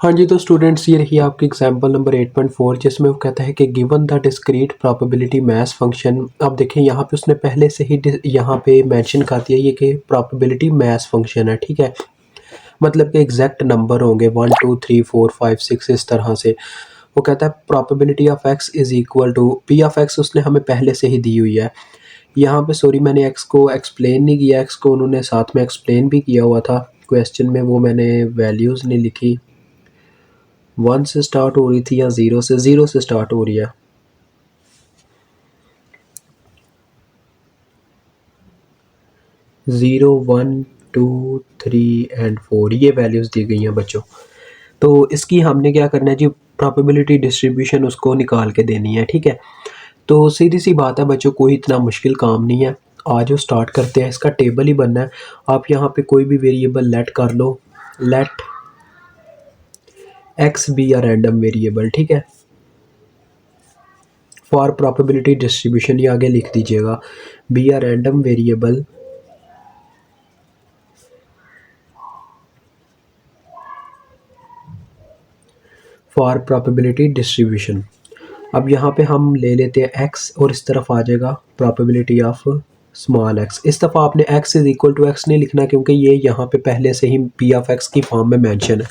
हाँ जी, तो स्टूडेंट्स ये रही आपकी एग्जांपल नंबर 8.4 जिसमें वो कहता है कि given the discrete probability maths function. अब देखें यहाँ पे उसने पहले से ही यहाँ पे मेंशन कर दिया ये कि प्रोबेबिलिटी मैथ्स फंक्शन है, ठीक है। मतलब कि एग्जैक्ट नंबर होंगे 1 2 3 4 5 6 इस तरह से। वो कहता है probability of X is equal to P of X, उसने हमें पहले से ही दी हुई है। यहाँ पे सॉरी मैंने एक्स को एक्सप्लेन नहीं किया, एक्स को उन्होंने साथ में एक्सप्लेन भी किया हुआ था क्वेश्चन में, वो मैंने वैल्यूज़ नहीं लिखी। 1 से स्टार्ट हो रही थी या 0 से स्टार्ट हो रही है। 0 1 2 3 एंड 4 ये वैल्यूज़ दी गई हैं बच्चों। तो इसकी हमने क्या करना है जी, प्रोबेबिलिटी डिस्ट्रीब्यूशन उसको निकाल के देनी है, ठीक है। तो सीधी सी बात है बच्चों, कोई इतना मुश्किल काम नहीं है। आज स्टार्ट करते हैं, इसका टेबल ही बनना है। आप यहाँ पे कोई भी वेरिएबल लेट कर लो, let X be a random variable, ठीक है। फॉर प्रोबेबिलिटी डिस्ट्रीब्यूशन ये आगे लिख दीजिएगा, be a random variable for probability distribution. अब यहाँ पे हम ले लेते हैं x और इस तरफ आ जाएगा प्रोबेबिलिटी ऑफ स्मॉल x। इस दफ़ा आपने x is equal to X नहीं लिखना क्योंकि ये यहाँ पे पहले से ही p ऑफ x की फॉर्म में मेंशन है।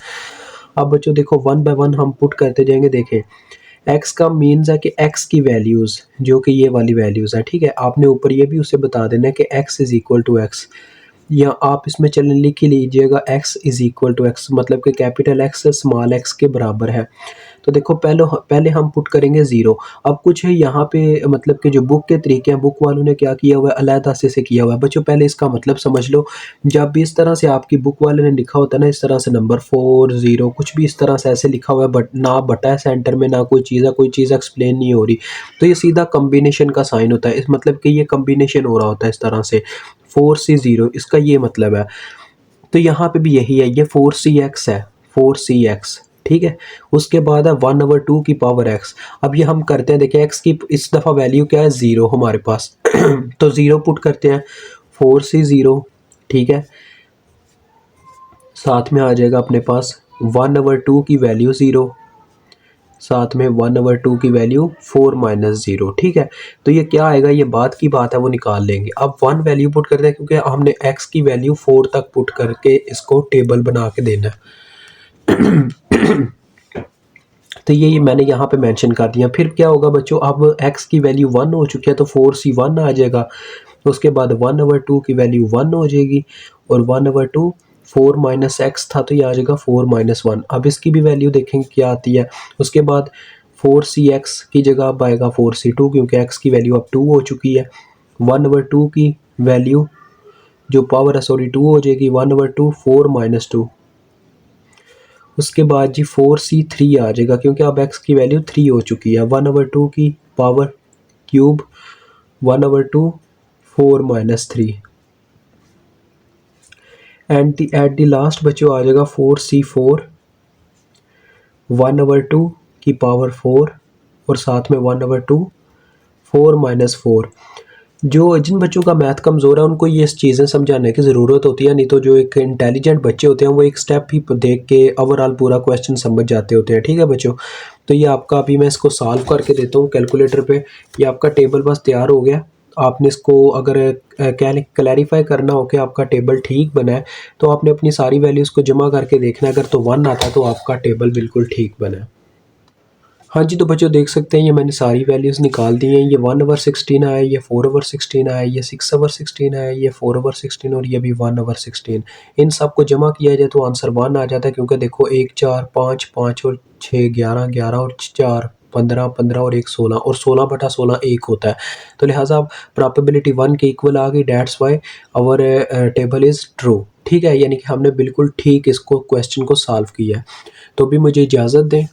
अब बच्चों देखो वन बाय वन हम पुट करते जाएंगे। देखें x का मीन्स है कि x की वैल्यूज़ जो कि ये वाली वैल्यूज़ है, ठीक है। आपने ऊपर ये भी उसे बता देना है कि x is equal to X, या आप इसमें चलें लिख ही लीजिएगा x is equal to X, मतलब कि कैपिटल x स्मॉल x के बराबर है। तो देखो पहले हम पुट करेंगे 0। अब कुछ है यहाँ पे मतलब कि जो बुक के तरीके हैं, बुक वालों ने क्या किया हुआ है, अलहदा से किया हुआ है। बच्चों पहले इसका मतलब समझ लो। जब भी इस तरह से आपकी बुक वाले ने लिखा होता है ना, इस तरह से नंबर 4 0 कुछ भी इस तरह से ऐसे लिखा हुआ है, बट ना बटा है सेंटर में, ना कोई चीज़ एक्सप्लेन नहीं हो रही, तो ये सीधा कम्बिनेशन का साइन होता है। इस मतलब कि ये कम्बिनेशन हो रहा होता है इस तरह से 4C0, इसका ये मतलब है। तो यहाँ पे भी यही है, ये 4CX है, 4CX, ठीक है। उसके बाद है 1/2 की पावर x। अब ये हम करते हैं, देखिए x की इस दफ़ा वैल्यू क्या है, 0 हमारे पास तो 0 पुट करते हैं, 4C0, ठीक है। साथ में आ जाएगा अपने पास 1/2 की वैल्यू 0, साथ में 1/2 की वैल्यू 4 माइनस 0, ठीक है। तो ये क्या आएगा, ये बात की बात है, वो निकाल लेंगे। अब 1 वैल्यू पुट करते हैं क्योंकि हमने x की वैल्यू 4 तक पुट करके इसको टेबल बना के देना है तो ये मैंने यहाँ पे मेंशन कर दिया। फिर क्या होगा बच्चों, अब x की वैल्यू 1 हो चुकी है तो 4C1 आ जाएगा। उसके बाद 1/2 की वैल्यू 1 हो जाएगी और 1/2 4 माइनस एक्स था तो ये आ जाएगा 4 माइनस 1। अब इसकी भी वैल्यू देखेंगे क्या आती है। उसके बाद 4CX की जगह अब आएगा 4C2 क्योंकि x की वैल्यू अब 2 हो चुकी है। 1/2 की वैल्यू जो पावर है सॉरी 2 हो जाएगी, 1/2 4 माइनस 2। उसके बाद जी 4C3 आ जाएगा क्योंकि अब x की वैल्यू 3 हो चुकी है। 1/2 की power cube 1/2 4 minus 3 and at the last बच्चों आ जाएगा 4C4 1/2 की पावर 4 और साथ में 1/2 4 माइनस 4। जो जिन बच्चों का मैथ कमज़ोर है उनको ये चीज़ें समझाने की ज़रूरत होती है, नहीं तो जो एक इंटेलिजेंट बच्चे होते हैं वो एक स्टेप ही देख के ओवरऑल पूरा क्वेश्चन समझ जाते होते हैं, ठीक है बच्चों। तो ये आपका अभी मैं इसको सॉल्व करके देता हूँ कैलकुलेटर पे। ये आपका टेबल बस तैयार हो गया। आपने इसको अगर क्लैरिफाई करना हो कि आपका टेबल ठीक बना है तो आपने अपनी सारी वैल्यूज़ को जमा करके देखना है। अगर तो 1 आता है तो आपका टेबल बिल्कुल ठीक बना है। हाँ जी, तो बच्चों देख सकते हैं ये मैंने सारी वैल्यूज़ निकाल दी हैं। ये 1/16 आया, ये 4/16 आया, ये 6/16 आया, ये 4/16 और ये भी 1/16। इन सब को जमा किया जाए तो आंसर 1 आ जाता है क्योंकि देखो 1 4 5 5 और 6 11 11 और 4 15 15 और 1 16 और 16/16 1 होता है। तो लिहाजा प्रोबेबिलिटी 1 के इक्वल आ गई। That's why our table is true, ठीक है। यानी कि हमने बिल्कुल ठीक इसको क्वेश्चन को सॉल्व किया है। तो भी मुझे इजाज़त दें।